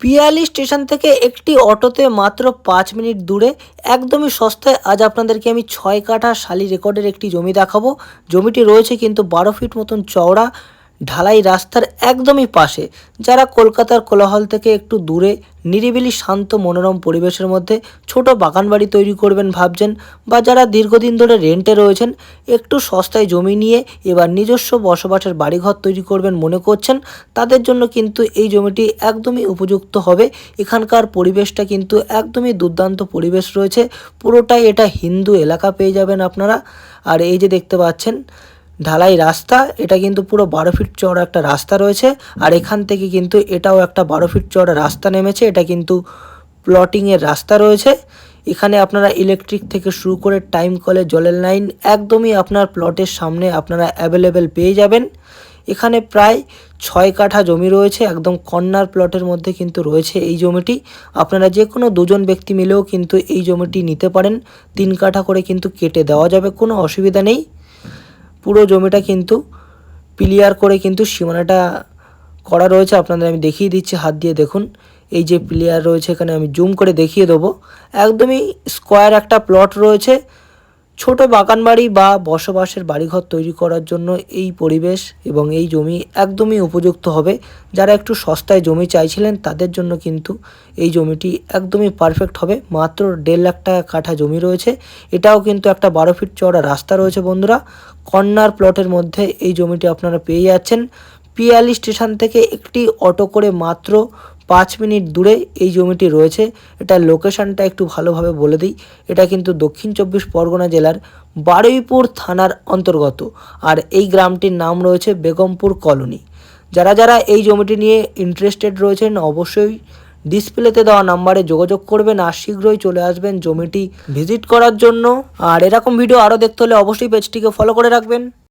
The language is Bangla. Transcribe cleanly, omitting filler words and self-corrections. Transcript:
পিয়ালি স্টেশন থেকে একটি অটোতে মাত্র 5 মিনিট দূরে একদমই সস্তায় আজ আপনাদেরকে আমি 6 কাঠা শালি রেকর্ডের একটি জমি দেখাবো। জমিটি রয়েছে কিন্তু 12 ফিট মতন চওড়া, ঢালাই রাস্তার একদমই পাশে। যারা কলকাতার কোলাহল থেকে একটু দূরে নিরিবিলি শান্ত মনোরম পরিবেশের মধ্যে ছোট বাগান বাড়ি তৈরি করবেন ভাবছেন, বা যারা দীর্ঘদিন ধরে রেন্টে রয়েছেন একটু সস্তায় জমি নিয়ে এবার নিজস্ব বসবাসের বাড়িঘর তৈরি করবেন মনে করছেন, তাদের জন্য কিন্তু এই জমিটি একদমই উপযুক্ত হবে। এখানকার পরিবেশটা কিন্তু একদমই দুর্দান্ত পরিবেশ রয়েছে, পুরোটাই এটা হিন্দু এলাকা পেয়ে যাবেন আপনারা। আর এই যে দেখতে পাচ্ছেন ঢালাই রাস্তা, এটা কিন্তু পুরো 12 ফিট চওড়া একটা রাস্তা রয়েছে। আর এখান থেকে কিন্তু এটাও একটা 12 ফিট চওড়া রাস্তা নেমেছে, এটা কিন্তু প্লটিংয়ের রাস্তা রয়েছে। এখানে আপনারা ইলেকট্রিক থেকে শুরু করে টাইম কলে জলের লাইন একদমই আপনার প্লটের সামনে আপনারা অ্যাভেলেবেল পেয়ে যাবেন। এখানে প্রায় 6 কাঠা জমি রয়েছে, একদম কর্নার প্লটের মধ্যে কিন্তু রয়েছে এই জমিটি। আপনারা যে কোনো দুজন ব্যক্তি মিলেও কিন্তু এই জমিটি নিতে পারেন। 3 কাঠা করে কিন্তু কেটে দেওয়া যাবে, কোনো অসুবিধা নেই। পুরো জমিটা কিন্তু ক্লিয়ার করে কিন্তু সীমানাটা করা রয়েছে, আপনাদের আমি দেখিয়ে দিচ্ছি হাত দিয়ে দেখুন। এই যে প্লেয়ার রয়েছে এখানে আমি জুম করে দেখিয়ে দেবো, একদমই স্কোয়ার একটা প্লট রয়েছে। ছোট বাগান বাড়ি বা বসবাসের বাড়িঘর তৈরি করার জন্য এই পরিবেশ এবং এই জমি একদমই উপযুক্ত হবে। যারা একটু সস্তায় জমি চাইছিলেন তাদের জন্য কিন্তু এই জমিটি একদমই পারফেক্ট হবে। মাত্র 1.5 লাখ কাঠা জমি রয়েছে, এটাও কিন্তু একটা 12 ফিট চওড়া রাস্তা রয়েছে বন্ধুরা। কর্নার প্লটের মধ্যে এই জমিটি আপনারা পেয়ে যাচ্ছেন। পিয়ালি স্টেশন থেকে একটি অটো করে মাত্র 5 মিনিট দূরে এই জমিটি রয়েছে। এটার লোকেশানটা একটু ভালোভাবে বলে দিই, এটা কিন্তু দক্ষিণ 24 পরগনা জেলার বারুইপুর থানার অন্তর্গত। আর এই গ্রামটির নাম রয়েছে বেগমপুর কলোনি। যারা যারা এই জমিটি নিয়ে ইন্টারেস্টেড রয়েছেন অবশ্যই ডিসপ্লেতে দেওয়া নাম্বারে যোগাযোগ করবেন আর শীঘ্রই চলে আসবেন জমিটি ভিজিট করার জন্য। আর এরকম ভিডিও আরও দেখতে হলে অবশ্যই পেজটিকে ফলো করে রাখবেন।